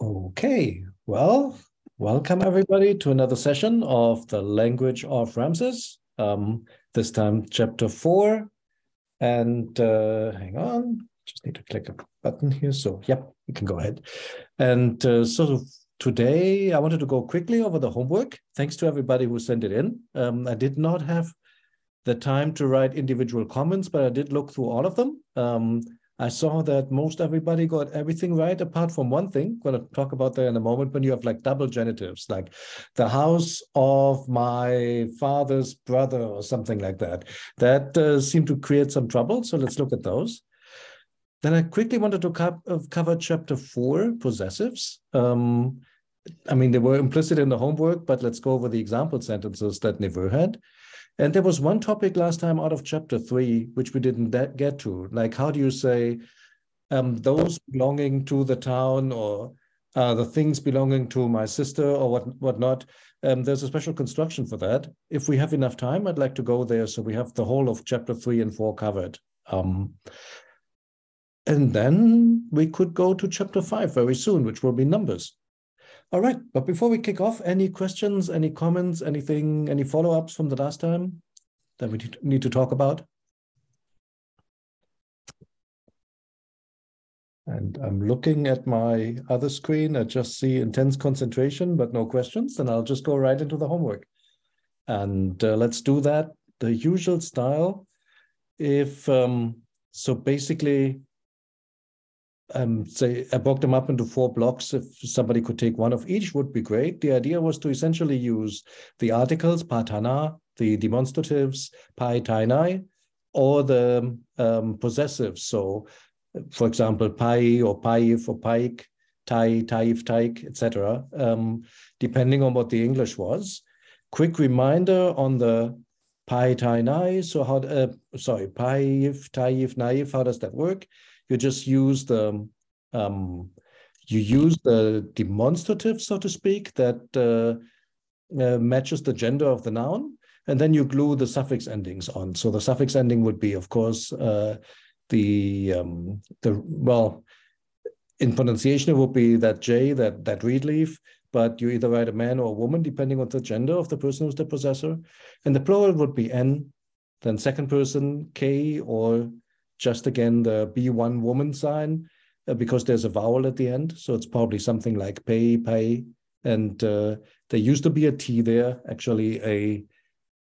Okay, well, welcome everybody to another session of the Language of Ramesses. This time, chapter 4. And hang on, just need to click a button here. So, yep, you can go ahead. And so today, I wanted to go quickly over the homework. Thanks to everybody who sent it in. I did not have the time to write individual comments, but I did look through all of them. I saw that most everybody got everything right, apart from one thing. I'm going to talk about that in a moment, when you have like double genitives, like the house of my father's brother or something like that. That seemed to create some trouble. So let's look at those. Then I quickly wanted to cover chapter 4, possessives. I mean, they were implicit in the homework, but let's go over the example sentences that Neveu had. And there was one topic last time out of chapter 3, which we didn't get to. Like, how do you say those belonging to the town, or the things belonging to my sister, or whatnot? There's a special construction for that. If we have enough time, I'd like to go there, so we have the whole of chapter 3 and 4 covered. And then we could go to chapter 5 very soon, which will be numbers. All right, but before we kick off, any questions, any comments, anything, any follow-ups from the last time that we need to talk about? And I'm looking at my other screen. I just see intense concentration, but no questions. Then I'll just go right into the homework. And let's do that the usual style. So basically, say I broke them up into 4 blocks. If somebody could take one of each, would be great. The idea was to essentially use the articles, patana, the demonstratives, pai tainai, or the possessives. So, for example, pai or paif or paik, tai, taif, taik, etc. Depending on what the English was. Quick reminder on the pai tainai. So how? Paif, taif, naif. How does that work? You just use the demonstrative, so to speak, that matches the gender of the noun, and then you glue the suffix endings on. So the suffix ending would be, of course, in pronunciation it would be that J, that reed leaf, but you either write a man or a woman depending on the gender of the person who's the possessor, and the plural would be N, then second person K, or just again the B1 woman sign, because there's a vowel at the end. So it's probably something like pay, pay. And there used to be a T there, actually a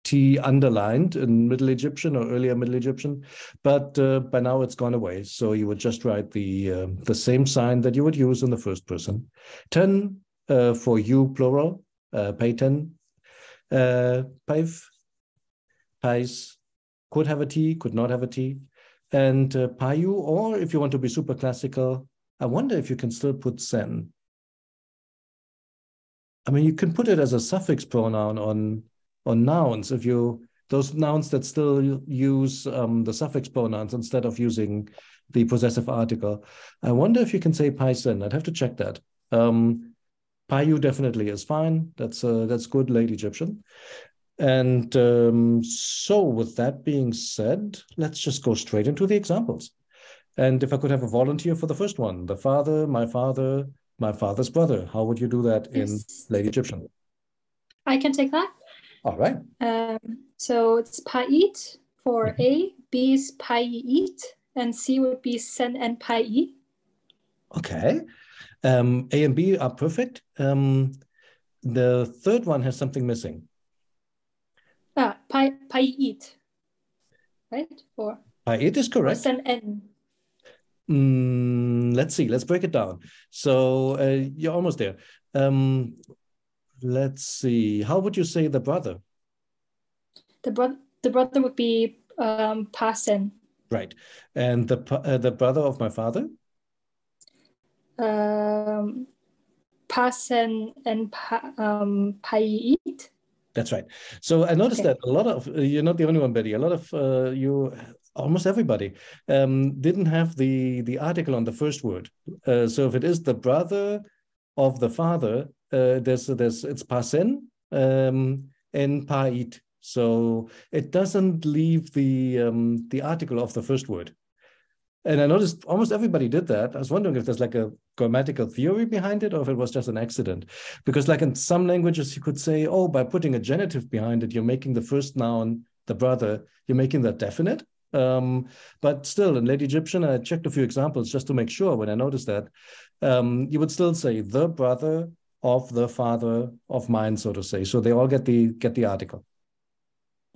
T underlined in Middle Egyptian or earlier Middle Egyptian, but by now it's gone away. So you would just write the same sign that you would use in the first person. Ten for you, plural, pay ten, paif, pais, could have a T, could not have a T. And payu, or if you want to be super classical, I wonder if you can still put sen. I mean, you can put it as a suffix pronoun on nouns, if those nouns that still use the suffix pronouns instead of using the possessive article. I wonder if you can say paisen. I'd have to check that. Payu definitely is fine. That's good late Egyptian. And so with that being said, let's just go straight into the examples. And if I could have a volunteer for the first one, the father, my father's brother, how would you do that in late Egyptian? I can take that. All right. So it's pa'it for A, B is pa'i'it, and C would be sen and pa'i. Okay. A and B are perfect. The third one has something missing. Pa'i'it, right? Or Pa'i'it is correct. Or sen en. Let's see. Let's break it down. So you're almost there. Let's see. How would you say the brother? The brother would be pasen. Right. And the brother of my father? Pasen and pa'i'it. That's right. So I noticed that a lot of, you're not the only one, Betty, a lot of almost everybody didn't have the article on the first word. So if it is the brother of the father, it's pasen and pa'it. So it doesn't leave the article of the first word. And I noticed almost everybody did that. I was wondering if there's like a grammatical theory behind it or if it was just an accident. Because like in some languages, you could say, oh, by putting a genitive behind it, you're making the first noun, the brother, you're making that definite. But still, in late Egyptian, I checked a few examples just to make sure when I noticed that. You would still say the brother of the father of mine, so to say. So they all get the article.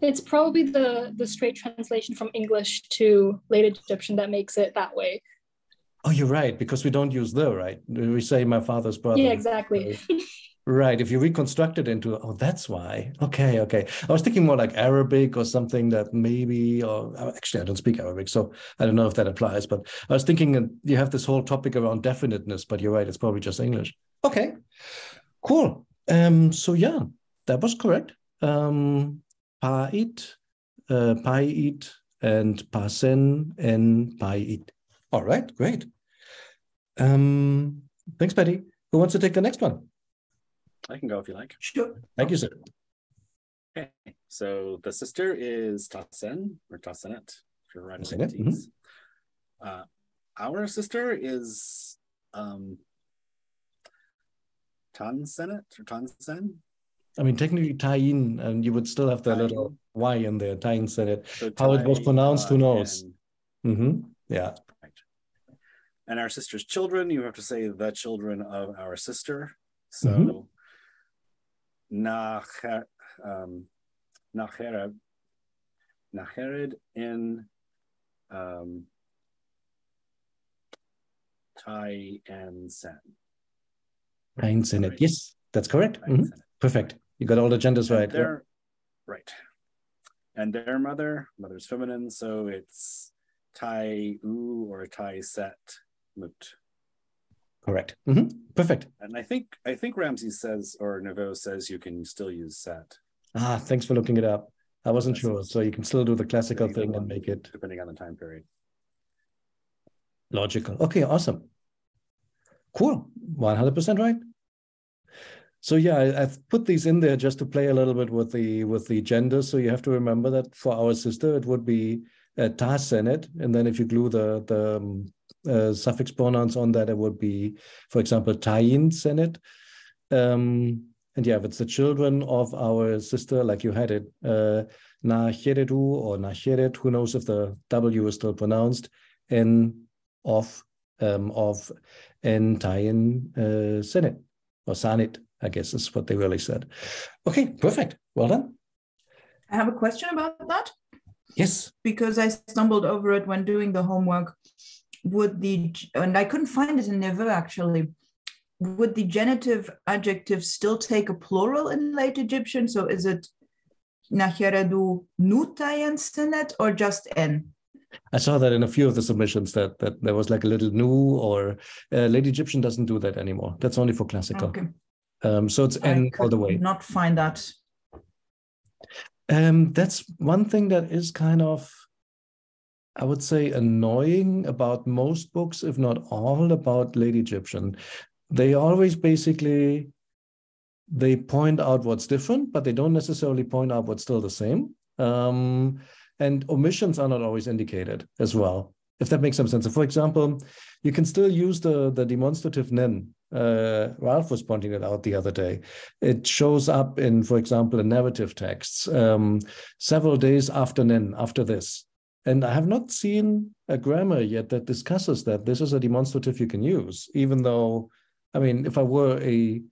It's probably the straight translation from English to late Egyptian that makes it that way. Oh, you're right, because we don't use the, right? We say my father's brother. Yeah, exactly. Right. If you reconstruct it into, oh, that's why. Okay, okay. I was thinking more like Arabic or something that maybe, or actually, I don't speak Arabic, so I don't know if that applies. But I was thinking you have this whole topic around definiteness, but you're right, it's probably just English. Okay, cool. So yeah, that was correct. Pait, pait, and pasen and pait. All right, great. Thanks, Patty. Who wants to take the next one? I can go if you like. Sure. Thank you, sir. Okay, so the sister is Tasen or Tasenet, if you're writing Tasenet, the T's. Our sister is Tansenet or Tansen. I mean, technically Tayin, and you would still have the little Y in there, Tayin said it. So how it was pronounced, who knows? Yeah. Right. And our sister's children, you have to say the children of our sister. So Nachered in Tai and Sen. Tayin Senet. Yes, that's correct. Perfect. You got all the genders right. Right. And their mother's feminine, so it's Tai U or Tai Set Mut. Correct. Perfect. And I think Ramesses says, or Neveu says, you can still use Set. Thanks for looking it up. I wasn't sure. So you can still do the classical thing and make it depending on the time period. Logical. Okay, awesome. Cool. 100% right. So yeah, I've put these in there just to play a little bit with the gender. So you have to remember that for our sister, it would be ta senet, and then if you glue the suffix pronouns on that, it would be, for example, tayin senet. And yeah, if it's the children of our sister, like you had it, na cheredu or na cheret, who knows if the W is still pronounced, and of en tayin senet or sanit, I guess is what they really said. Okay, perfect. Well done. I have a question about that. Yes. Because I stumbled over it when doing the homework. And I couldn't find it in Neveu actually. Would the genitive adjective still take a plural in late Egyptian? So is it nacheredu nutayen senet or just en? I saw that in a few of the submissions that there was like a little nu, or late Egyptian doesn't do that anymore. That's only for classical. Okay. So it's n all the way. Not find that. That's one thing that is kind of, I would say, annoying about most books, if not all, about late Egyptian. They always basically, they point out what's different, but they don't necessarily point out what's still the same. And omissions are not always indicated as well, if that makes some sense. So for example, you can still use the demonstrative nen. Ralph was pointing it out the other day. It shows up in, for example, in narrative texts, several days after nen, after this. And I have not seen a grammar yet that discusses that this is a demonstrative you can use, even though, I mean, if I were a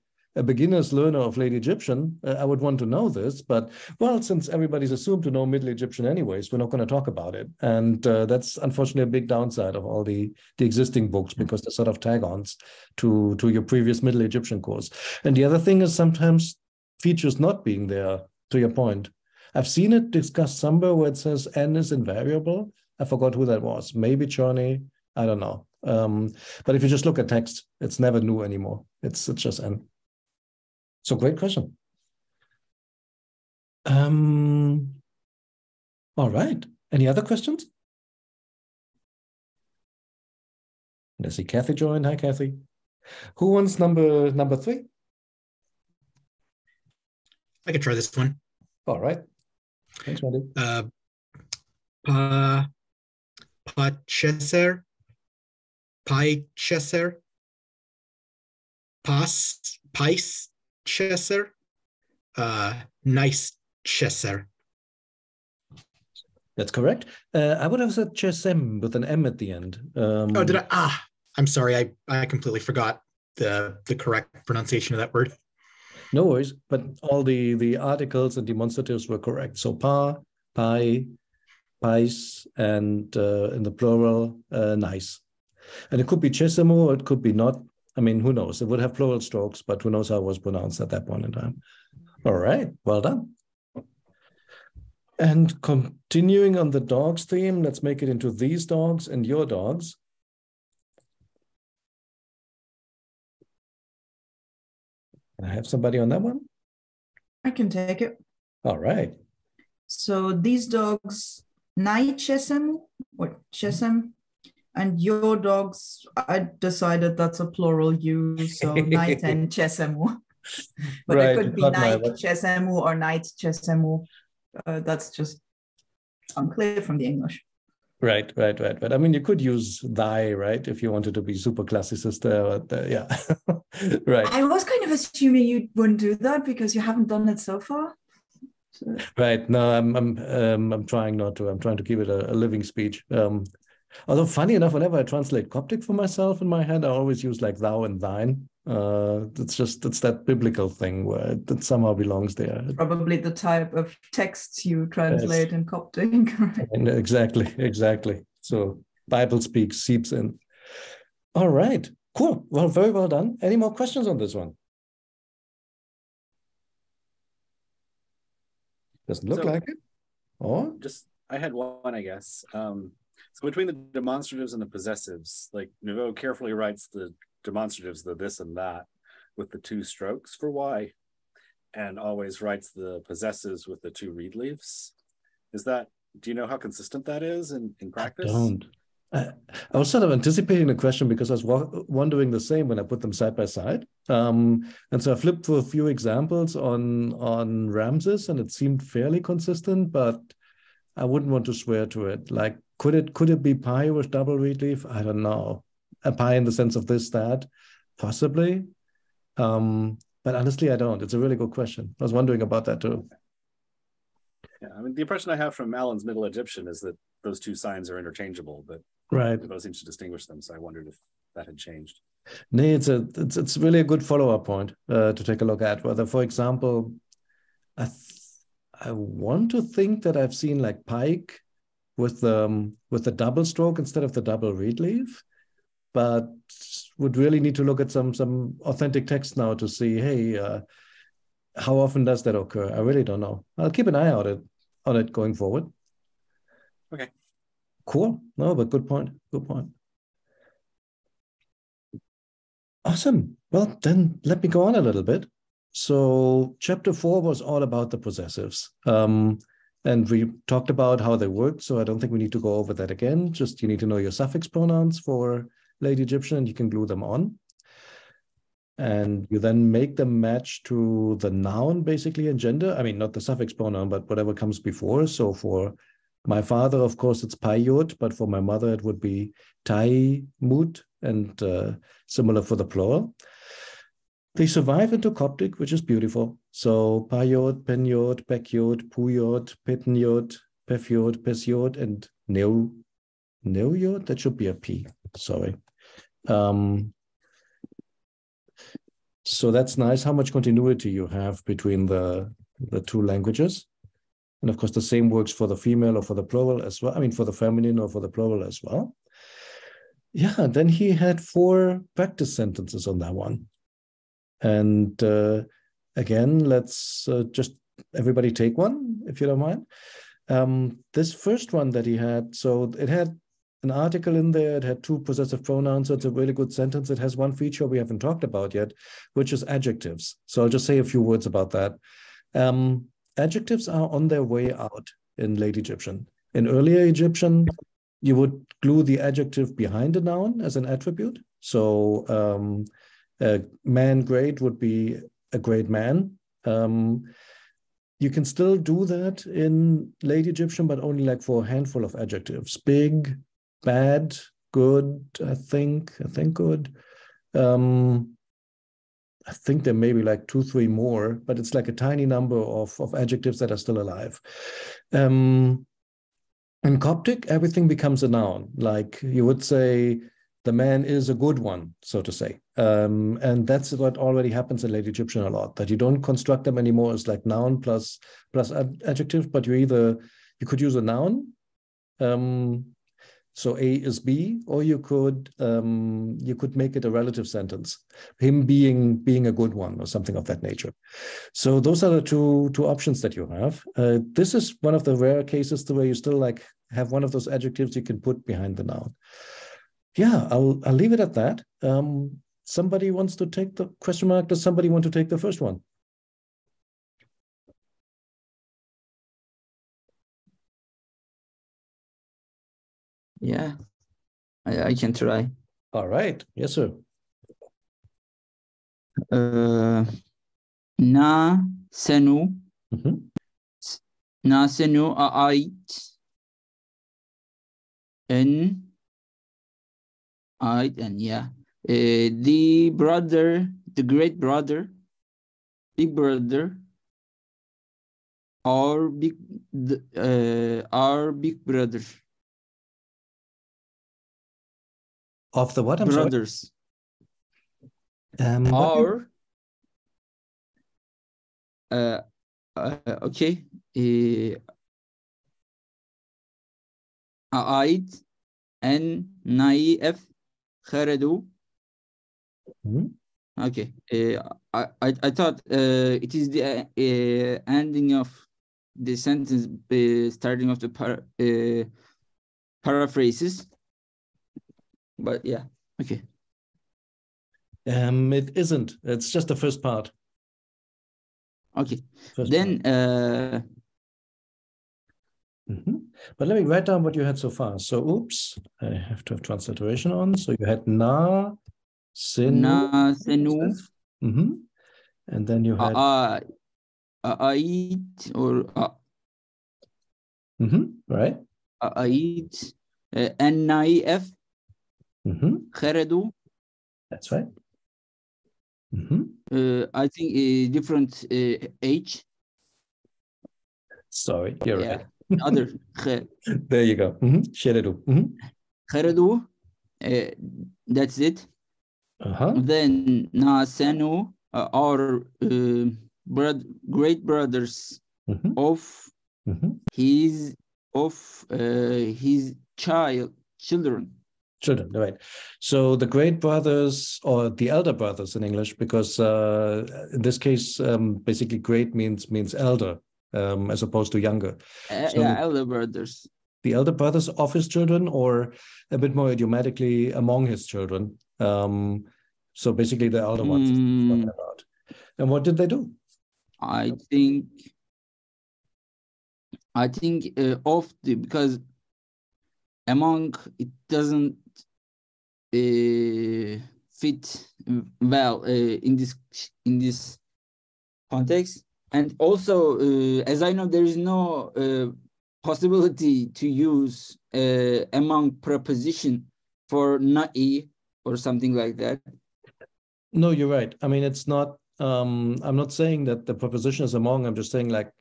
beginner's learner of late Egyptian, I would want to know this, but well, since everybody's assumed to know Middle Egyptian anyways, we're not going to talk about it. And that's unfortunately a big downside of all the existing books, because they're sort of tag-ons to your previous Middle Egyptian course. And the other thing is sometimes features not being there, to your point. I've seen it discussed somewhere where it says n is invariable. I forgot who that was. Maybe Chorney. I don't know. But if you just look at text, it's never new anymore. It's just n. So great question. All right. Any other questions? Let's see. Kathy joined. Hi, Kathy. Who wants number 3? I could try this one. All right. Thanks, Randy. Possessive Paicheser, Paicheser, Nice Cheser. That's correct. I would have said chesem with an M at the end. Oh, did I? I'm sorry. I completely forgot the correct pronunciation of that word. No worries, but all the articles and demonstratives were correct. So pa, pi, pais, and in the plural, nice. And it could be chesemo, or it could be not. I mean, who knows? It would have plural strokes, but who knows how it was pronounced at that point in time. All right, well done. And continuing on the dogs theme, let's make it into these dogs and your dogs. I have somebody on that one? I can take it. All right. So these dogs, Nai Chesem or Chesem, and your dogs, I decided that's a plural use, so Night and Chesemu. But Right, it could be got my- Night Chesemu or Night Chesemu. That's just unclear from the English. Right. I mean, you could use thy, right, if you wanted to be super classicist there, but yeah. Right. I was kind of assuming you wouldn't do that because you haven't done it so far. So. Right. No, I'm trying not to. I'm trying to keep it a living speech. Although funny enough, whenever I translate Coptic for myself in my head, I always use like thou and thine. It's that biblical thing where it somehow belongs there. Probably the type of texts you translate in Coptic. Exactly. So Bible speak seeps in. All right, cool. Well, very well done. Any more questions on this one? Doesn't look like it. Or I had one, I guess. So between the demonstratives and the possessives, like Neveu carefully writes the demonstratives, the this and that, with the two strokes for Y, and always writes the possessives with the two reed leaves. Do you know how consistent that is in practice? I don't. I was sort of anticipating the question because I was wondering the same when I put them side by side. And so I flipped through a few examples on Ramesses, and it seemed fairly consistent, but I wouldn't want to swear to it. Like, could it be pi with double reed leaf? I don't know. A pi in the sense of this, that, possibly. But honestly, I don't. It's a really good question. I was wondering about that too. Yeah, I mean, the impression I have from Alan's Middle Egyptian is that those two signs are interchangeable, but right, Neveu seems to distinguish them. So I wondered if that had changed. No, it's really a good follow-up point to take a look at. Whether, for example, I want to think that I've seen like pike with the double stroke instead of the double reed leaf, but would really need to look at some authentic text now to see, hey, how often does that occur? I really don't know. I'll keep an eye on it going forward. Okay. Cool. No, but good point. Good point. Awesome. Well, then let me go on a little bit. So chapter 4 was all about the possessives. And we talked about how they worked, so I don't think we need to go over that again. Just you need to know your suffix pronouns for Late Egyptian, and you can glue them on. And you then make them match to the noun, basically, in gender. I mean, not the suffix pronoun, but whatever comes before. So for my father, of course, it's payot, but for my mother, it would be taimut, and similar for the plural. They survive into Coptic, which is beautiful. So payot, penyot, pekyot, puyot, petnyot, pefyot, pesyot, and neuyot. That should be a P. Sorry. So that's nice how much continuity you have between the two languages. And of course, the same works for the female or for the plural as well. I mean, for the feminine or for the plural as well. Yeah, then he had 4 practice sentences on that one. And again, let's just everybody take one, if you don't mind. This first one that he had, so it had an article in there, it had 2 possessive pronouns, so it's a really good sentence. It has one feature we haven't talked about yet, which is adjectives. So I'll just say a few words about that. Adjectives are on their way out in Late Egyptian. In earlier Egyptian, you would glue the adjective behind a noun as an attribute. So man great would be a great man. You can still do that in Late Egyptian, but only like for a handful of adjectives. Big, bad, good, I think good. I think there may be like 2, 3 more, but it's like a tiny number of adjectives that are still alive. In Coptic, everything becomes a noun. Like you would say, the man is a good one, so to say. And that's what already happens in Late Egyptian a lot, that you don't construct them anymore as like noun plus adjectives, but you could use a noun. So A is B, or you could make it a relative sentence, him being a good one or something of that nature. So those are the two options that you have. This is one of the rare cases where you still like have one of those adjectives you can put behind the noun. Yeah, I'll leave it at that. Somebody wants to take the question mark? Does somebody want to take the first one? Yeah, I can try. All right. Yes, sir. Na senu. Na senu ait. And yeah. The great brother, big brother, our big brother. Of the what? I'm brothers. Sorry. Our okay. Ait and naif kharadu. Okay. I thought it is the ending of the sentence, starting of the paraphrases. But yeah, okay. It isn't. It's just the first part. Okay. First then part. But let me write down what you had so far. So oops, I have to have transliteration on. So you had na senu. And then you had ait or right. Ait and naif kharadu. That's right. I think a different age. Sorry, you're right. Other. There you go. Kharadu. Kharadu. That's it. Then Nasenu, our great brothers of his children. Children, right. So the great brothers, or the elder brothers in English, because in this case, basically great means elder, as opposed to younger. So yeah, elder brothers. The elder brothers of his children, or a bit more idiomatically, among his children. So basically the elder ones talking about. And what did they do? I think because among it doesn't fit well in this context, and also as I know, there is no possibility to use among preposition for na'i or something like that. No, you're right. I mean, it's not. I'm not saying that the preposition is among. I'm just saying, like,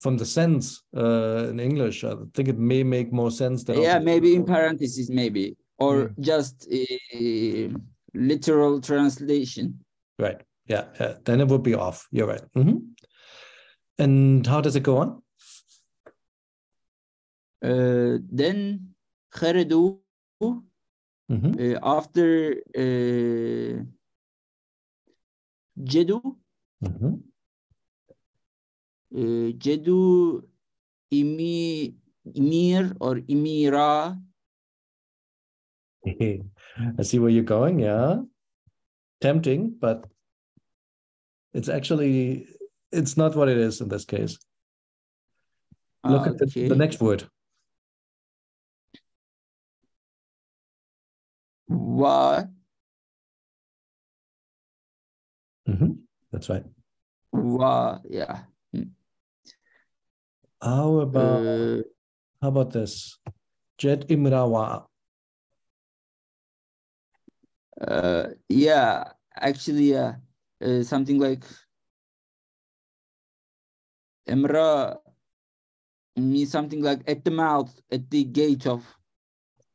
from the sense in English, I think it may make more sense that. Yeah, maybe in parentheses, maybe, or just a literal translation. Right. Yeah. Then it would be off. You're right. And how does it go on? Then kharadu after Jedu. Jedu Emir or Emira. I see where you're going. Yeah. Tempting, but it's not what it is in this case. Look at the next word. Wa. That's right. Wa, yeah. How about this? Jet imrawa. Yeah, actually, yeah. Something like Emra means something like at the mouth, at the gate of.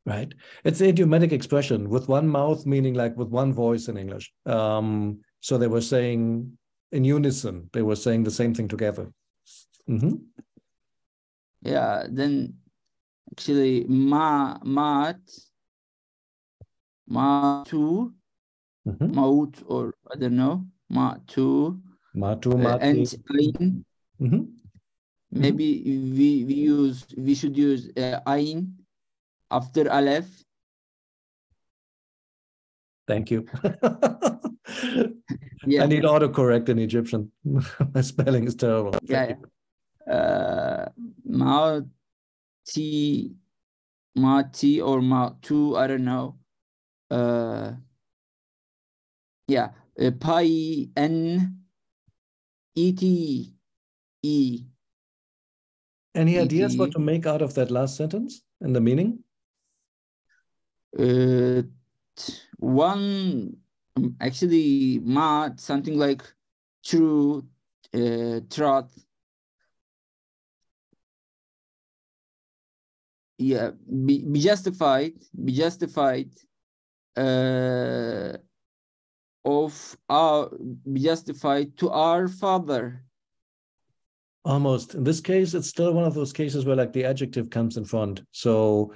Right. It's an idiomatic expression with one mouth, meaning like with one voice in English. So they were saying in unison, they were saying the same thing together. Yeah, then actually ma tu maut, or I don't know, ma tu Matu, and ain. Maybe we should use ain after aleph. Thank you. Yeah. I need autocorrect in Egyptian. My spelling is terrible. Yeah. Mati or matu, I don't know. Yeah. Pi n et e. Any ideas what to make out of that last sentence and the meaning? One actually something like true, truth. Yeah, be justified be justified to our Father. Almost. In this case, it's still one of those cases where like the adjective comes in front. So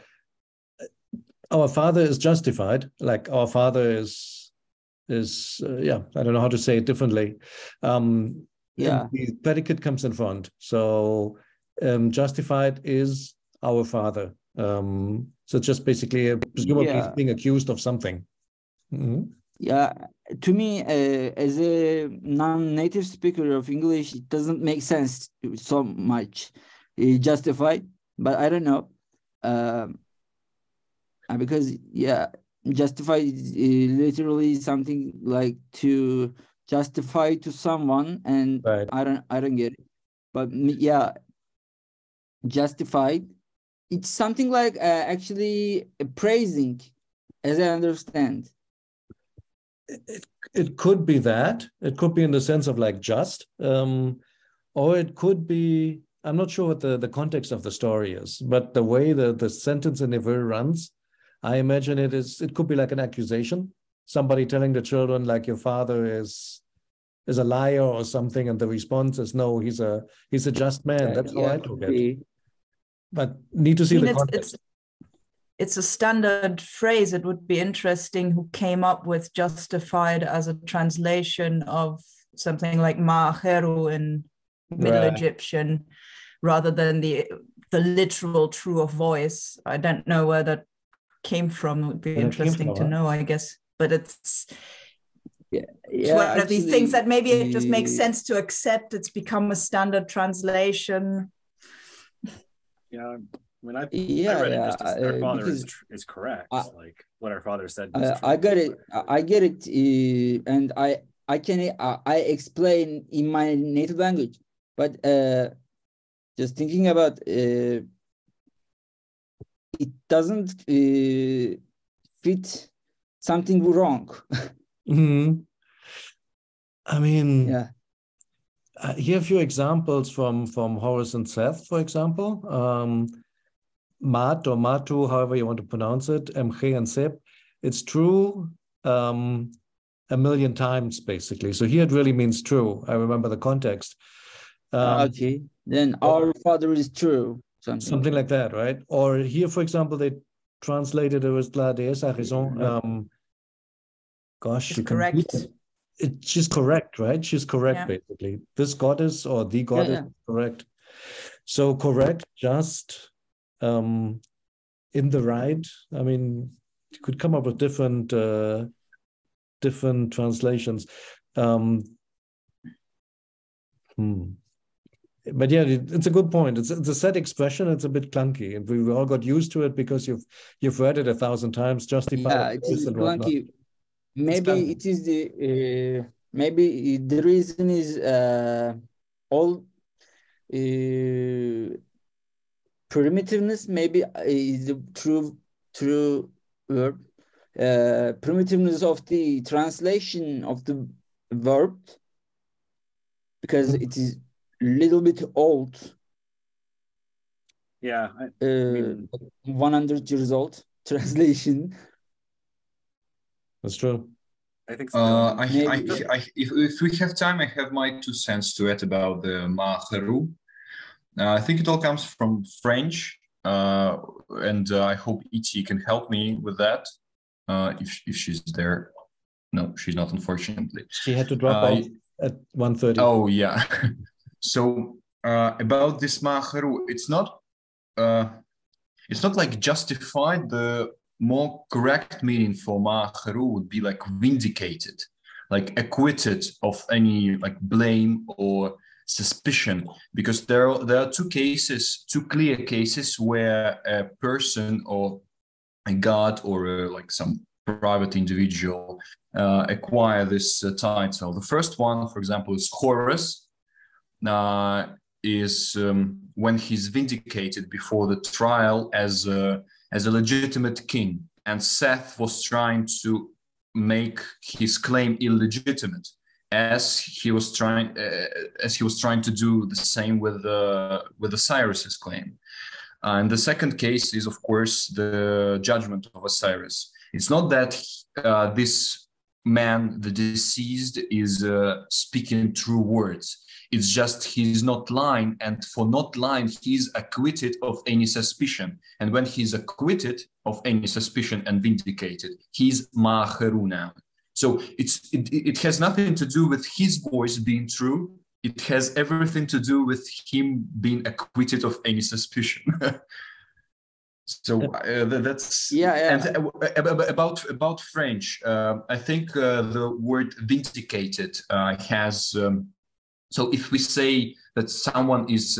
our Father is justified, like our Father is yeah, I don't know how to say it differently. Yeah, the predicate comes in front. So justified is our Father. So it's just basically presumably being accused of something. Yeah, to me, as a non-native speaker of English, it doesn't make sense so much. Justified, but I don't know. Because justified is literally something like to justify to someone, and right. I don't get it. But yeah, justified, it's something like actually praising, as I understand. It could be that. It could be in the sense of like just, or it could be, I'm not sure what the context of the story is, but the way the sentence in Neveu runs, I imagine it could be like an accusation. Somebody telling the children like your father is a liar or something, and the response is no, he's a just man. That's how I took it. But need to see the context. It's a standard phrase. It would be interesting who came up with justified as a translation of something like ma'acheru in Middle Egyptian, rather than the literal true of voice. I don't know where that came from. It would be interesting to know, I guess. But it's one of these things that maybe it just makes sense to accept. It's become a standard translation. Yeah. I mean, I read it just as our Father is correct. Like what our Father said was true. I get it, and I explain in my native language, but just thinking about it doesn't fit something wrong. I mean, here are a few examples from Horace and Seth, for example. Mat or Matu, however you want to pronounce it, Mche and Sep, it's true a million times, basically. So here it really means true. I remember the context. Okay, then our Father is true. Something like that, right? Or here, for example, they translated it as La déesse a raison. Gosh, you can read it. She's correct, right? She's correct, basically. This goddess or the goddess is correct. So correct, just, in the right. I mean, you could come up with different translations. But yeah, it's a good point. It's a set expression. It's a bit clunky, and we all got used to it because you've read it 1,000 times. Justified. Yeah, it is clunky. Maybe it is the maybe the reason is all primitiveness. Maybe is the true word. primitiveness of the translation of the verb, because it is a little bit old. Yeah, I mean, 100 years old translation. That's true. I think still. If we have time, I have my 2 cents to add about the Maharu. I think it all comes from French, and I hope E.T. can help me with that, if she's there. No, she's not, unfortunately. She had to drop off at 1:30. Oh, yeah. So about this Maharu, it's not like justified. The more correct meaning for Maharu would be like vindicated, like acquitted of any like blame or suspicion, because there are two clear cases where a person or a god or like some private individual acquire this title. The first one, for example, is Horus, is when he's vindicated before the trial as a legitimate king, and Seth was trying to make his claim illegitimate, as he was trying to do the same with Osiris's claim. And the second case is, of course, the judgment of Osiris. It's not that this man, the deceased, is speaking true words. It's just he's not lying, and for not lying, he's acquitted of any suspicion. And when he's acquitted of any suspicion and vindicated, he's Maharu now. So it has nothing to do with his voice being true. It has everything to do with him being acquitted of any suspicion. So that's And about French, I think the word vindicated has. So if we say that someone is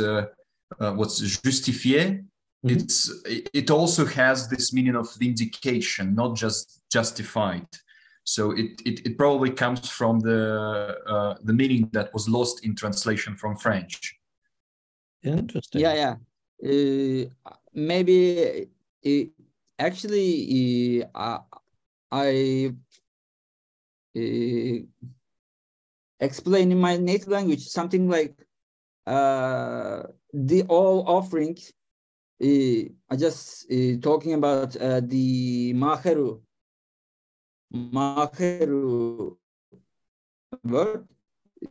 what's justifié, it also has this meaning of vindication, not just justified. So it probably comes from the meaning that was lost in translation from French. Interesting. Yeah. Maybe actually I explain in my native language something like the all offerings. I just talking about the Maharu word,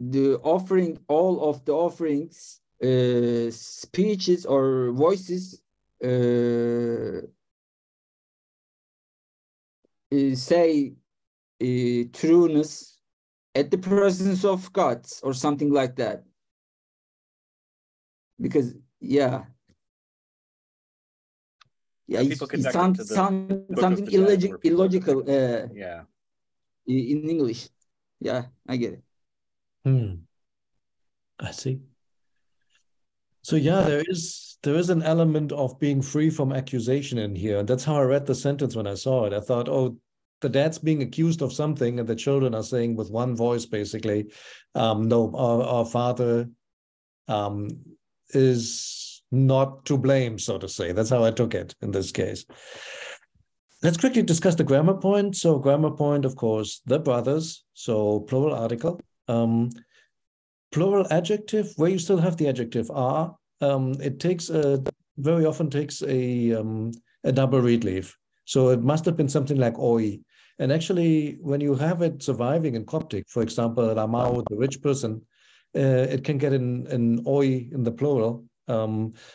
the offering, all of the offerings, speeches or voices say trueness at the presence of God or something like that. Because people it sounds something illogical in English. Yeah, I get it. I see. So yeah, there is an element of being free from accusation in here. And that's how I read the sentence when I saw it. I thought, oh, the dad's being accused of something, and the children are saying with one voice, basically, no, our father is not to blame, so to say. That's how I took it in this case. Let's quickly discuss the grammar point. So grammar point, of course, the brothers, so plural article. Plural adjective, where you still have the adjective are, it takes very often takes a double read leaf. So it must have been something like oi. And actually, when you have it surviving in Coptic, for example, Ramau, the rich person, it can get an oi in the plural.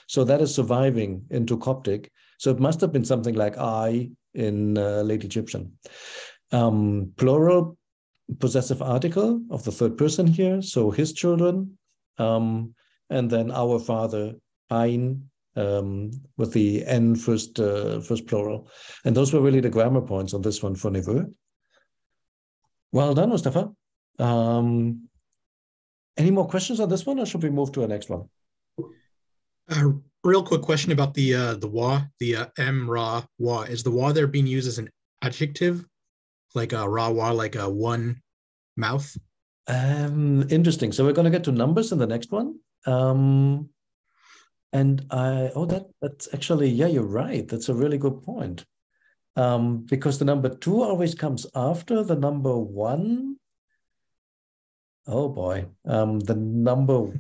So that is surviving into Coptic. So it must have been something like I in late Egyptian. Plural possessive article of the third person here. So his children, and then our father, ein, with the N first plural. And those were really the grammar points on this one for Neveu. Well done, Mustafa. Any more questions on this one, or should we move to the next one? Real quick question about the wa, the m, ra, wa. Is the wa there being used as an adjective, like a ra, wa, like a one mouth? Interesting. So we're going to get to numbers in the next one. And that's actually, yeah, you're right. That's a really good point. because the number 2 always comes after the number 1. Oh boy, the number,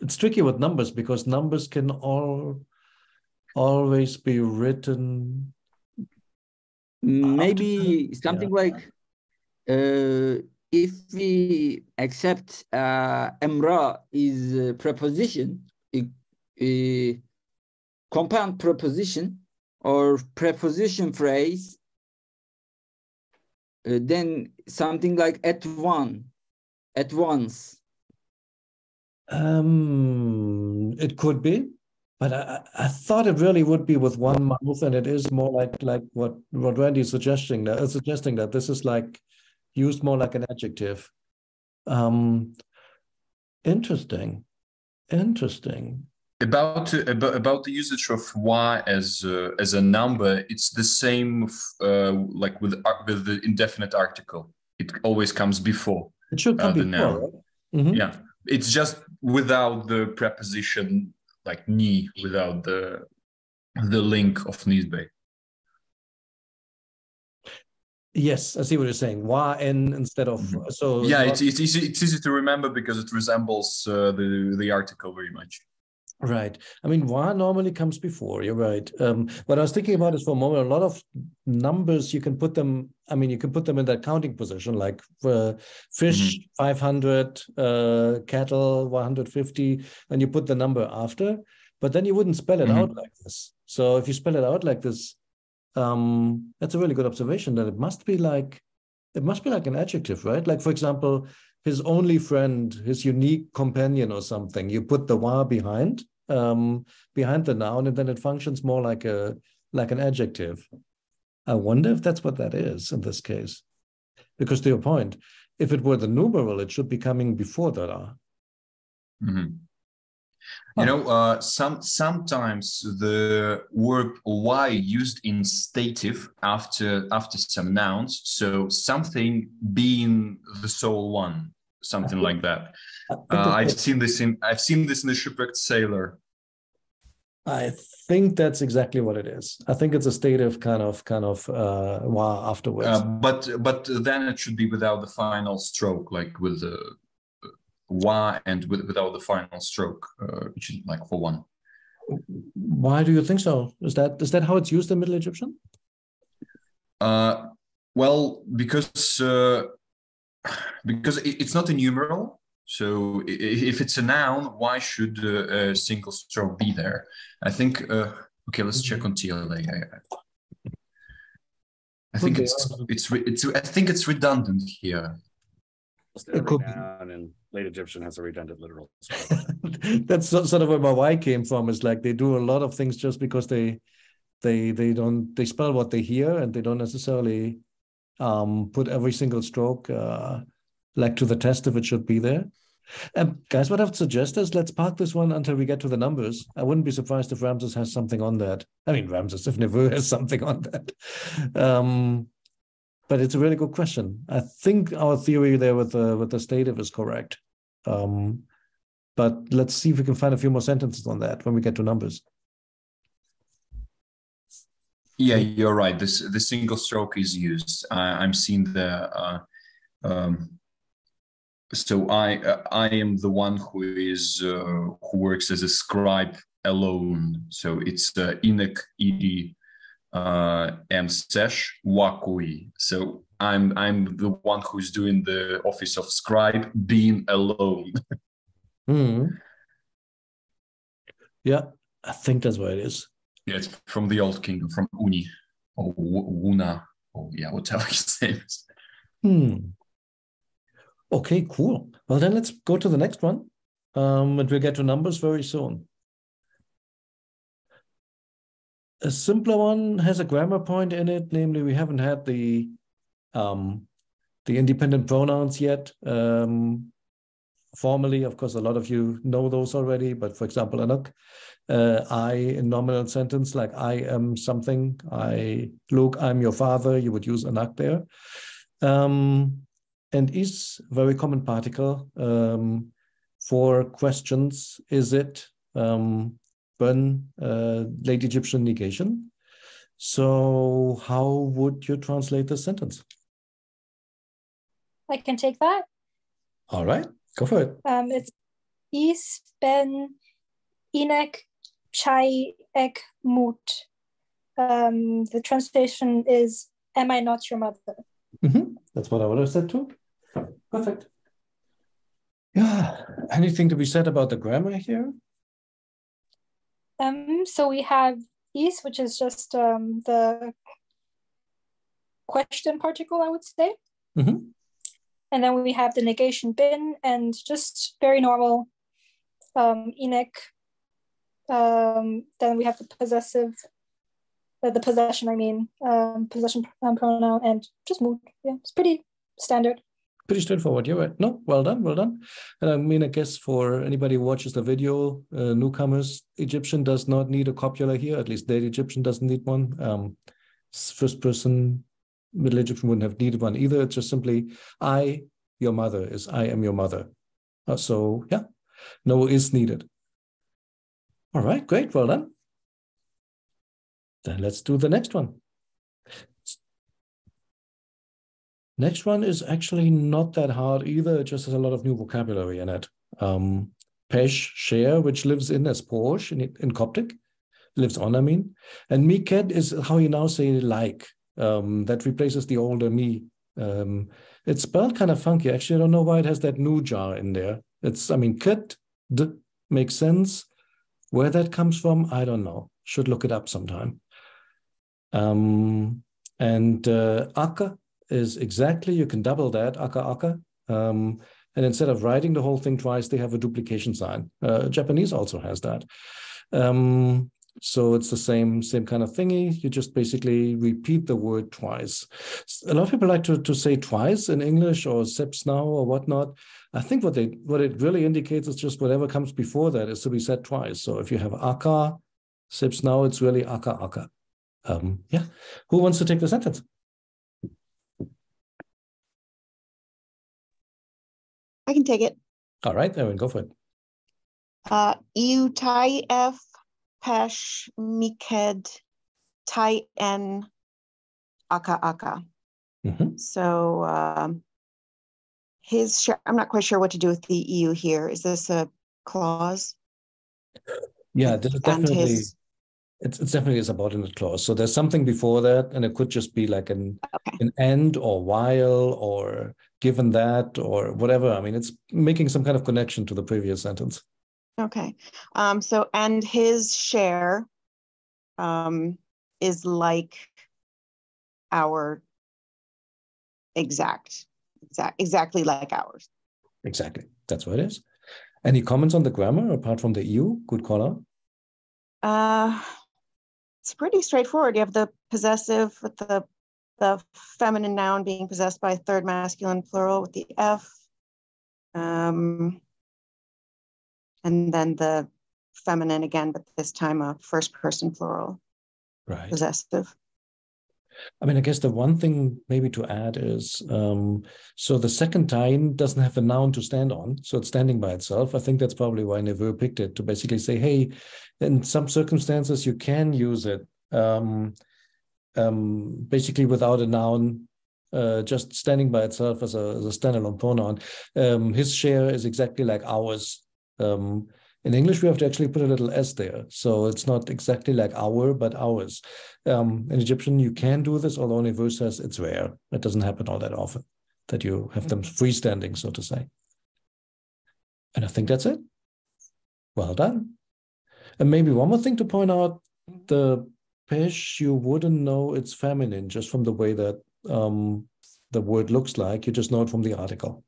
it's tricky with numbers because numbers can always be written. Maybe something like if we accept emra is a preposition, a compound preposition or preposition phrase, then something like at once. It could be, but I thought it really would be with one mouth, and it is more like what Randy's suggesting that this is like used more like an adjective. Interesting. About the usage of y as a number, it's the same like with the indefinite article. It always comes before. It should come the before, noun. right? Mm-hmm. Yeah, it's just without the preposition like ni, without the link of nisbe. Yes, I see what you're saying. Y-N instead of so. Yeah, it's easy to remember because it resembles the article very much. Right. I mean, y normally comes before. You're right. What I was thinking about is for a moment, a lot of numbers you can put them. I mean, you can put them in that counting position, like fish 500, cattle 150, and you put the number after. But then you wouldn't spell it out like this. So if you spell it out like this, that's a really good observation. That it must be like an adjective, right? Like for example, his only friend, his unique companion, or something. You put the wa behind the noun, and then it functions more like an adjective. I wonder if that's what that is in this case. Because to your point, if it were the numeral, it should be coming before the ra. You know, sometimes the verb y used in stative after some nouns, so something being the sole one, something like that. I've seen this in the Shipwrecked Sailor. I think that's exactly what it is. I think it's a stative kind of wa afterwards. But then it should be without the final stroke, like with the wa and without the final stroke, which is like for one. Why do you think so? Is that how it's used in Middle Egyptian? Well, because it's not a numeral. So if it's a noun, why should a single stroke be there? I think. Okay, let's check on TLA. I think it's redundant here. Every noun in late Egyptian has a redundant literal. That's sort of where my why came from. Is like they do a lot of things just because they spell what they hear, and they don't necessarily put every single stroke like to the test if it should be there. Guys, what I would suggest is let's park this one until we get to the numbers. I wouldn't be surprised if Ramses has something on that. I mean, if Neveu has something on that. But it's a really good question. I think our theory there with the stative is correct. But let's see if we can find a few more sentences on that when we get to numbers. Yeah, you're right. The single stroke is used. I'm seeing the. So I am the one who works as a scribe alone. So it's inek idi sesh wakui. So I'm the one who's doing the office of scribe, being alone. Yeah, I think that's what it is. Yeah, it's from the Old Kingdom, from Uni or Wuna, or yeah, whatever his name is. Okay, cool. Well, then let's go to the next one. And we'll get to numbers very soon. A simpler one has a grammar point in it. Namely, we haven't had the independent pronouns yet. Formally, of course, a lot of you know those already. But for example, Anuk, I in nominal sentence, like I am something. Luke, I'm your father. You would use Anak there. And is very common particle for questions. Is it? Late Egyptian negation. So how would you translate this sentence? I can take that. All right, go for it. It's is ben inek chai ek mut. The translation is, am I not your mother? That's what I would have said too. Perfect. Yeah, anything to be said about the grammar here? So we have is, which is just the question particle, I would say. And then we have the negation bin and just very normal inek. Then we have the possessive, the possession, possession pronoun, and just mood. Yeah, it's pretty standard. Pretty straightforward. You're right. No, well done, well done. And I mean, I guess for anybody who watches the video, newcomers, Egyptian does not need a copula here. At least late Egyptian doesn't need one. First person Middle Egyptian wouldn't have needed one either. It's just simply I, your mother, is I am your mother. So yeah, no is needed. All right, great, well done. Then let's do the next one. Next one is actually not that hard either. It just has a lot of new vocabulary in it. Pesh, share, which lives in as Porsche in Coptic, lives on, I mean. And Miked is how you now say like. That replaces the older me. It's spelled kind of funky. Actually, I don't know why it has that new jar in there. It's, I mean, kid, d makes sense. Where that comes from, I don't know. Should look it up sometime. Akka is exactly, you can double that, akka. And instead of writing the whole thing twice, they have a duplication sign. Japanese also has that. So it's the same kind of thingy. You just basically repeat the word twice. A lot of people like to say twice in English or sips now or whatnot. I think what it really indicates is just whatever comes before that is to be said twice. So if you have akka, sips now, it's really akka. Yeah. Who wants to take the sentence? I can take it. All right, Erin, go for it. Iu tai f pesh miked tai en akka. So I'm not quite sure what to do with the EU here. Is this a clause? Yeah, this is definitely, it's definitely a subordinate clause. So there's something before that, and it could just be like an and or while or given that or whatever. I mean, it's making some kind of connection to the previous sentence. Okay. So, and his share is like our exactly like ours. Exactly. That's what it is. Any comments on the grammar apart from the EU? Good call out. It's pretty straightforward. You have the possessive with the feminine noun being possessed by a third masculine plural with the F. And then the feminine again, but this time a first person plural. Right. Possessive. I mean, I guess the one thing maybe to add is, so the second time doesn't have a noun to stand on, so it's standing by itself. I think that's probably why Neveu picked it, to basically say, hey, in some circumstances you can use it basically without a noun, just standing by itself as a standalone pronoun. His share is exactly like ours. In English, we have to actually put a little s there. So it's not exactly like our, but ours. In Egyptian, you can do this, although Neveu says it's rare. It doesn't happen all that often, that you have them freestanding, so to say. And I think that's it. Well done. And maybe one more thing to point out, the pesh, you wouldn't know it's feminine just from the way that the word looks like. You just know it from the article.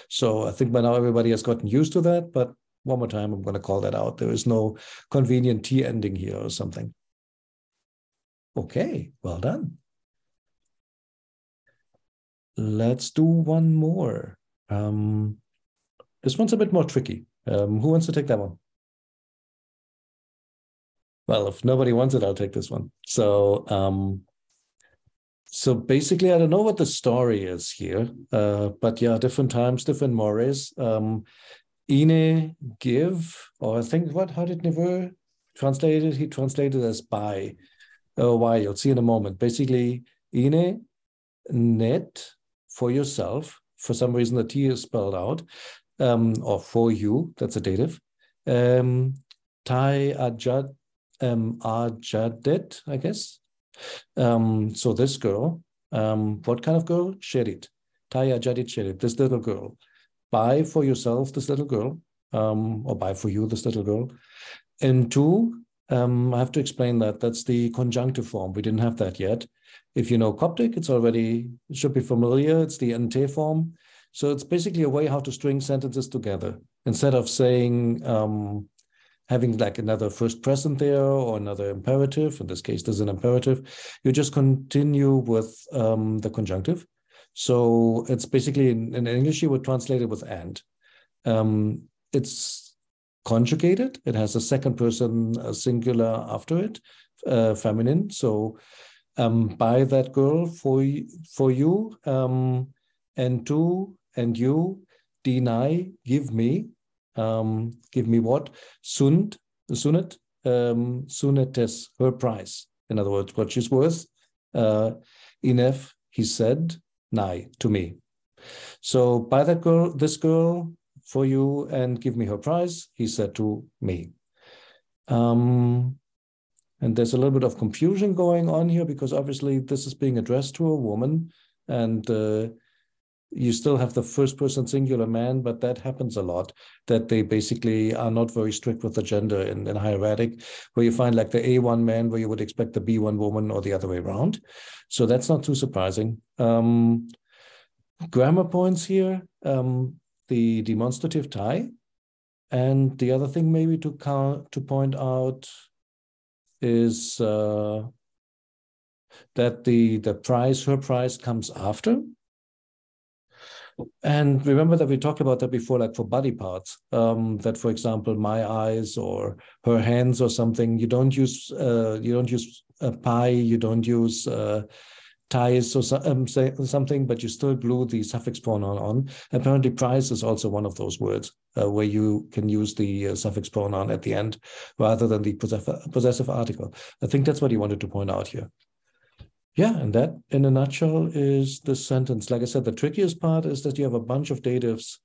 So I think by now everybody has gotten used to that, but one more time, I'm going to call that out. There is no convenient T ending here or something. Okay, well done. Let's do one more. This one's a bit more tricky. Who wants to take that one? Well, if nobody wants it, I'll take this one. So, so basically, I don't know what the story is here, but yeah, different times, different mores. Ine, give, or I think how did Neveu translate it? He translated as buy. why, you'll see in a moment. Basically, ine, net, for yourself. For some reason, the T is spelled out, or for you, that's a dative. Tai ajadet, I guess. So this girl, what kind of girl? Sherit. Tai ajadit sherit, this little girl. Buy for yourself this little girl, or buy for you this little girl. And two, I have to explain that. That's the conjunctive form. We didn't have that yet. If you know Coptic, it should be familiar. It's the ente form. So it's basically a way how to string sentences together. Instead of saying, having like another first present there or another imperative, in this case, there's an imperative, you just continue with the conjunctive. So it's basically, in English, you would translate it with and. It's conjugated. It has a second person singular after it, feminine. So buy that girl for you, and two, and you, deny, give me what? Sunet, sunetes, her price. In other words, what she's worth. Inef, he said, nigh, to me. So buy that girl, this girl for you, and give me her price, he said to me. And there's a little bit of confusion going on here because obviously this is being addressed to a woman, and you still have the first person singular man, but that happens a lot, that they basically are not very strict with the gender in hieratic, where you find like the A1 man where you would expect the B1 woman or the other way around. So that's not too surprising. Grammar points here, the demonstrative tie. And the other thing maybe to point out is that the price, her price, comes after. And remember that we talked about that before, like for body parts, that, for example, my eyes or her hands or something, you don't use a pie, you don't use ties or something, but you still glue the suffix pronoun on. Apparently, price is also one of those words where you can use the suffix pronoun at the end rather than the possessive article. I think that's what he wanted to point out here. Yeah, and that, in a nutshell, is the sentence. Like I said, the trickiest part is that you have a bunch of datives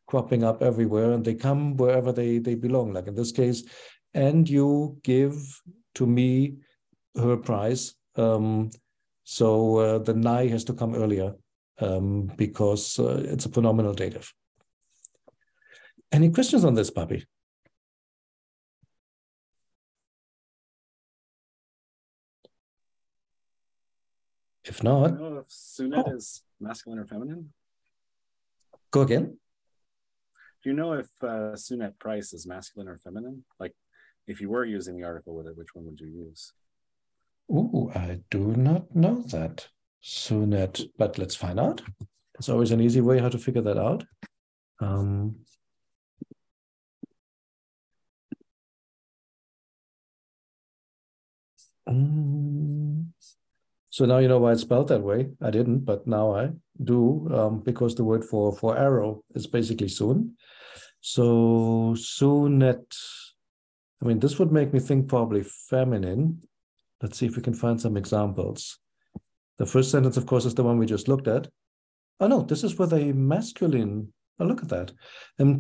cropping up everywhere, and they come wherever they belong. Like in this case, and you give to me her price. So the nigh has to come earlier because it's a pronominal dative. Any questions on this, puppy? If not, Do you know if sunet is masculine or feminine? Go again. Do you know if sunet price is masculine or feminine? Like, if you were using the article with it, which one would you use? Ooh, I do not know that. Sunet, but let's find out. There's always an easy way how to figure that out. So now you know why it's spelled that way. I didn't, but now I do, because the word for arrow is basically soon. So sunet, I mean, this would make me think probably feminine. Let's see if we can find some examples. The first sentence, of course, is the one we just looked at. Oh no, this is with a masculine. Oh, look at that.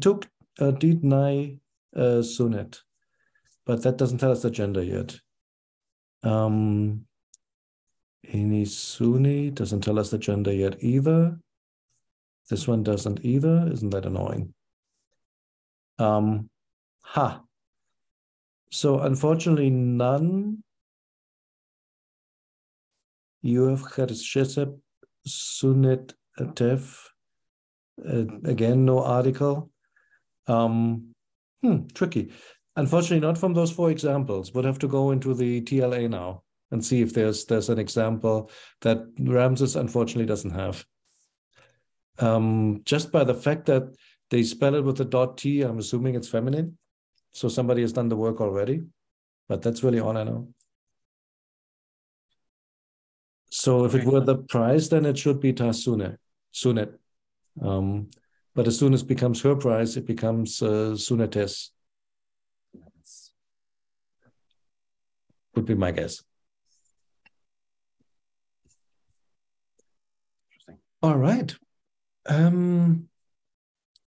Took did nigh sunet, but that doesn't tell us the gender yet. Ini suni doesn't tell us the gender yet either. This one doesn't either. Isn't that annoying? So unfortunately, none. You have Chershesep Sunet Tef. Again, no article. Tricky. Unfortunately, not from those four examples. Would have to go into the TLA now and see if there's an example that Ramesses unfortunately doesn't have. Just by the fact that they spell it with a .t, I'm assuming it's feminine. So somebody has done the work already, but that's really all I know. So if it were the price, then it should be Tasune, Sunet. But as soon as it becomes her price, it becomes Sunetes. Would be my guess. All right.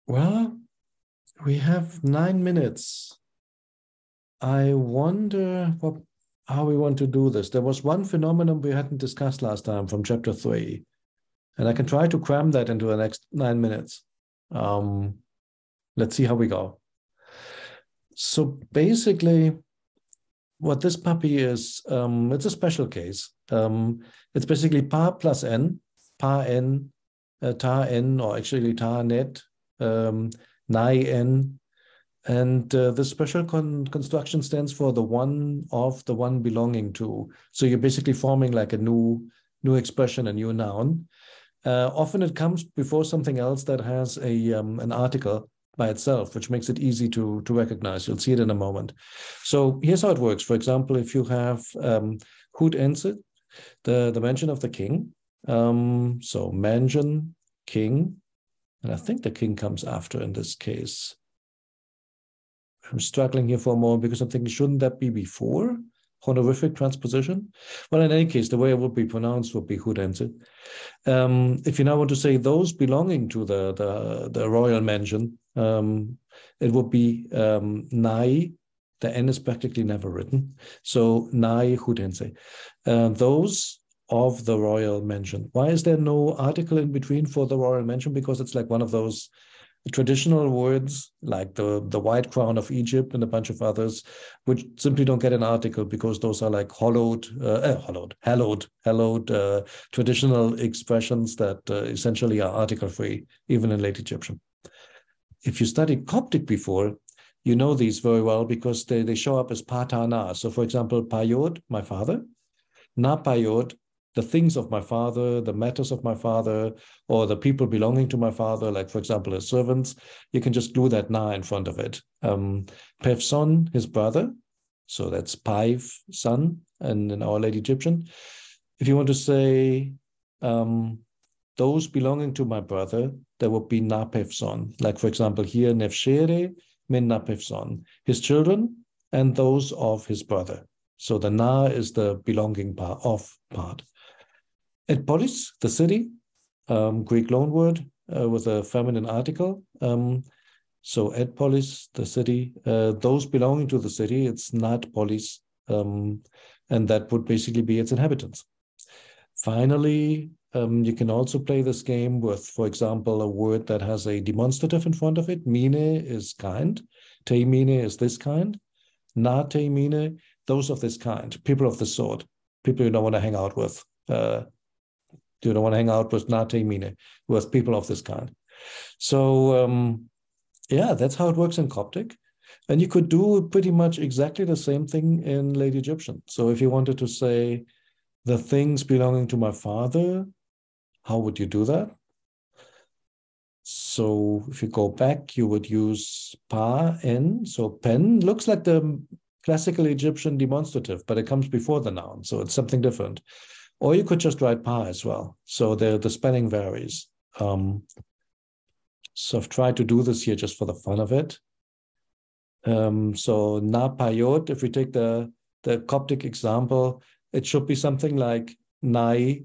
Well, we have 9 minutes. I wonder how we want to do this. There was one phenomenon we hadn't discussed last time from chapter 3, and I can try to cram that into the next 9 minutes. Let's see how we go. So basically, what this puppy is, it's a special case. It's basically pa plus n, pa n, ta n, or actually ta net, nai n. And the special construction stands for the one of, the one belonging to. So you're basically forming like a new expression, a new noun. Often it comes before something else that has an article by itself, which makes it easy to recognize. You'll see it in a moment. So here's how it works. For example, if you have hood enset, the mention of the king. So mention king, and I think the king comes after in this case. I'm struggling here for a moment because I'm thinking, shouldn't that be before honorific transposition? Well, in any case, the way it would be pronounced would be hood enset. If you now want to say those belonging to the royal mansion, it would be nai. The n is practically never written. So nai hood enset. Those of the royal mansion. Why is there no article in between for the royal mansion? Because it's like one of those traditional words like the white crown of Egypt and a bunch of others, which simply don't get an article because those are like hallowed traditional expressions that essentially are article free, even in late Egyptian. If you studied Coptic before, you know these very well because they show up as patana. So for example, payod, my father, na payod, the things of my father, the matters of my father, or the people belonging to my father, like, for example, his servants, you can just glue that na in front of it. Pevson, his brother, so that's Paiv, son, and in our late Egyptian. If you want to say those belonging to my brother, there would be na Pevson. Like, for example, here, Nevshere min na Pevson, his children and those of his brother. So the na is the belonging part. Et polis, the city, Greek loanword with a feminine article. So et polis, the city, those belonging to the city, it's not polis, and that would basically be its inhabitants. Finally, you can also play this game with, for example, a word that has a demonstrative in front of it. Mine is kind. Te mine is this kind. Na te mine, those of this kind, people of this sort, people you don't want to hang out with. You don't want to hang out with na te mine, with people of this kind. So yeah, that's how it works in Coptic. And you could do pretty much exactly the same thing in late Egyptian. So if you wanted to say the things belonging to my father, how would you do that? So if you go back, you would use pa, en. So pen looks like the classical Egyptian demonstrative, but it comes before the noun. So it's something different. Or you could just write pa as well. So the spelling varies. So I've tried to do this here just for the fun of it. So na payot, if we take the Coptic example, it should be something like nai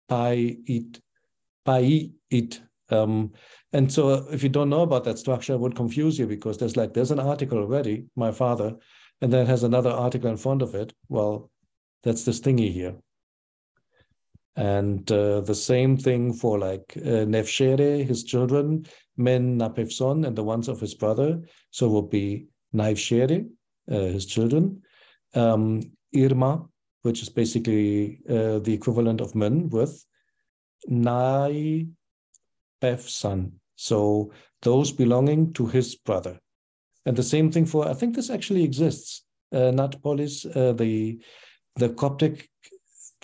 pai it. And so if you don't know about that structure, it would confuse you because there's an article already, my father, and then it has another article in front of it. Well, that's this thingy here. And the same thing for like Nevshere, his children, men Napevson, and the ones of his brother. So it will be Naivshere, his children. Irma, which is basically the equivalent of men with Nai Pevson. So those belonging to his brother. And the same thing for, I think this actually exists. Natpolis, the Coptic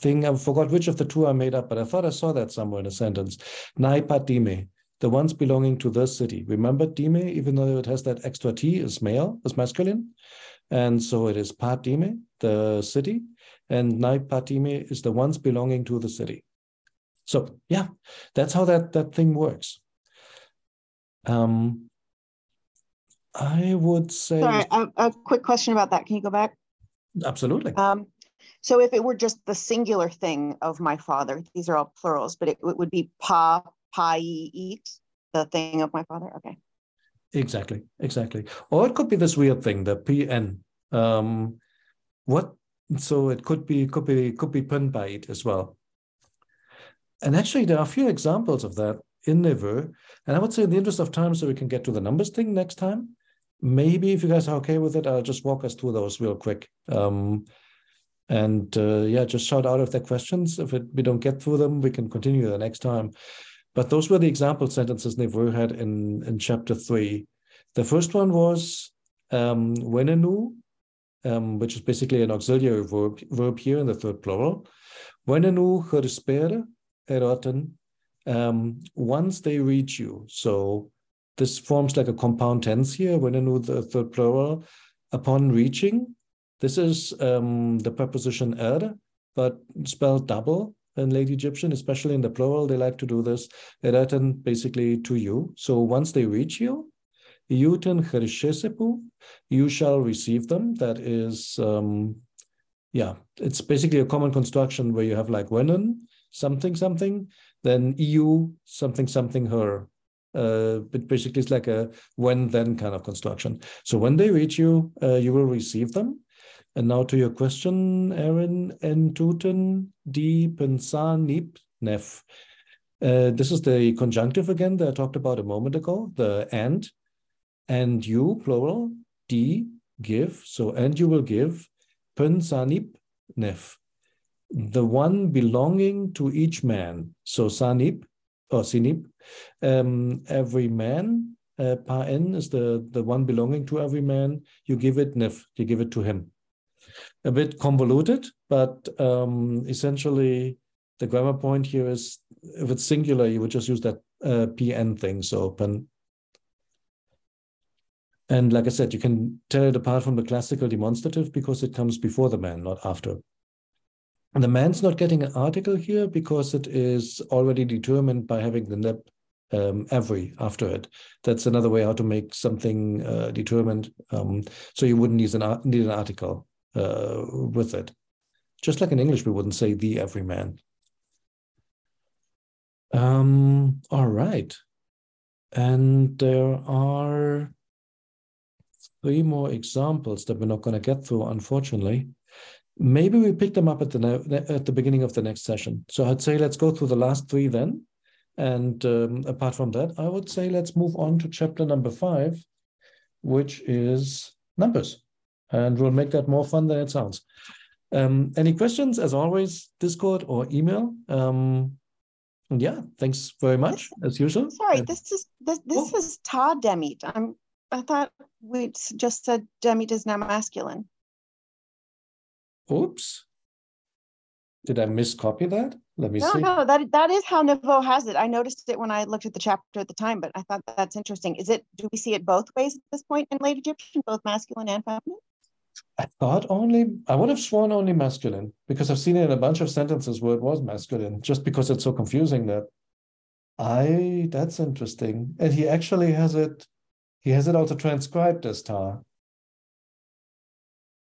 thing, I forgot which of the two I made up, but I thought I saw that somewhere in a sentence. Nai Patime, the ones belonging to the city. Remember, Dime, even though it has that extra T, is male, is masculine. And so it is Patime, the city, and Nai Patime is the ones belonging to the city. So yeah, that's how that thing works. I would say. Sorry, a quick question about that. Can you go back? Absolutely. So if it were just the singular thing of my father, these are all plurals, but it would be pa, eat, the thing of my father. Okay. Exactly. Or it could be this weird thing, the PN. What? So it could be pen bite as well. And actually, there are a few examples of that in Neveu. And I would say, in the interest of time, so we can get to the numbers thing next time. Maybe if you guys are okay with it, I'll just walk us through those real quick. Yeah, just shout out if there are questions. If we don't get through them, we can continue the next time. But those were the example sentences Neveu had in chapter 3. The first one was wenenu, which is basically an auxiliary verb here in the third plural. Wenenu gerespere eroten, once they reach you. So this forms like a compound tense here, wenenu, the third plural, upon reaching. This is the preposition er, but spelled double in late Egyptian, especially in the plural. They like to do this. Eroten, basically to you. So once they reach you, Iuten cherishesepu, you shall receive them. That is, it's basically a common construction where you have like wenen, something, then eu, something, her. But basically it's like a when then kind of construction. So when they reach you, you will receive them. And now to your question, Aaron, entuten die pensanip nef. This is the conjunctive again that I talked about a moment ago, the and you, plural, die, give, so and you will give, pen sanip nef, the one belonging to each man. So sanip, or sinip, every man, paen is the one belonging to every man, you give it nef, you give it to him. A bit convoluted, but essentially the grammar point here is, if it's singular, you would just use that PN thing, so pen. And like I said, you can tell it apart from the classical demonstrative because it comes before the man, not after. And the man's not getting an article here because it is already determined by having the neb every after it. That's another way how to make something determined. So you wouldn't need an article with it. Just like in English, we wouldn't say the every man. All right. And there are 3 more examples that we're not going to get through, unfortunately. Maybe we pick them up at the beginning of the next session. So I'd say let's go through the last 3 then. And apart from that, I would say let's move on to chapter number 5, which is numbers. And we'll make that more fun than it sounds. Any questions, as always, Discord or email? And yeah, thanks very much, as usual. Sorry, this is ta demit. I thought we just said demit is now masculine. Oops. Did I miscopy that? Let me see. No, that is how Neveu has it. I noticed it when I looked at the chapter at the time, but I thought that's interesting. Do we see it both ways at this point in late Egyptian, both masculine and feminine? I would have sworn only masculine, because I've seen it in a bunch of sentences where it was masculine, just because it's so confusing that's interesting. And he actually has it also transcribed as ta.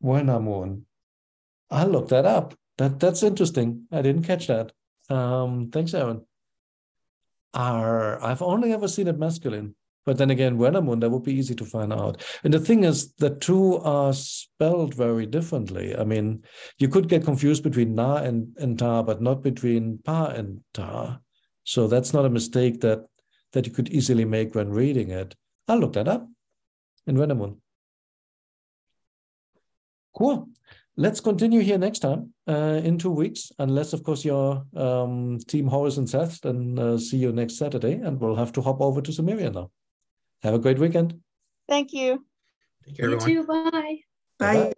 Wenamun. I'll look that up. That's interesting. I didn't catch that. Thanks, Aaron. I've only ever seen it masculine. But then again, Wenamun, that would be easy to find out. And the thing is, the two are spelled very differently. I mean, you could get confused between na and ta, but not between pa and ta. So that's not a mistake that you could easily make when reading it. I'll look that up in Wenamun. Cool. Let's continue here next time in 2 weeks, unless, of course, you're Team Horace and Seth, then see you next Saturday, and we'll have to hop over to Samaria now. Have a great weekend. Thank you. Take care, You everyone. too. Bye. Bye. Bye-bye.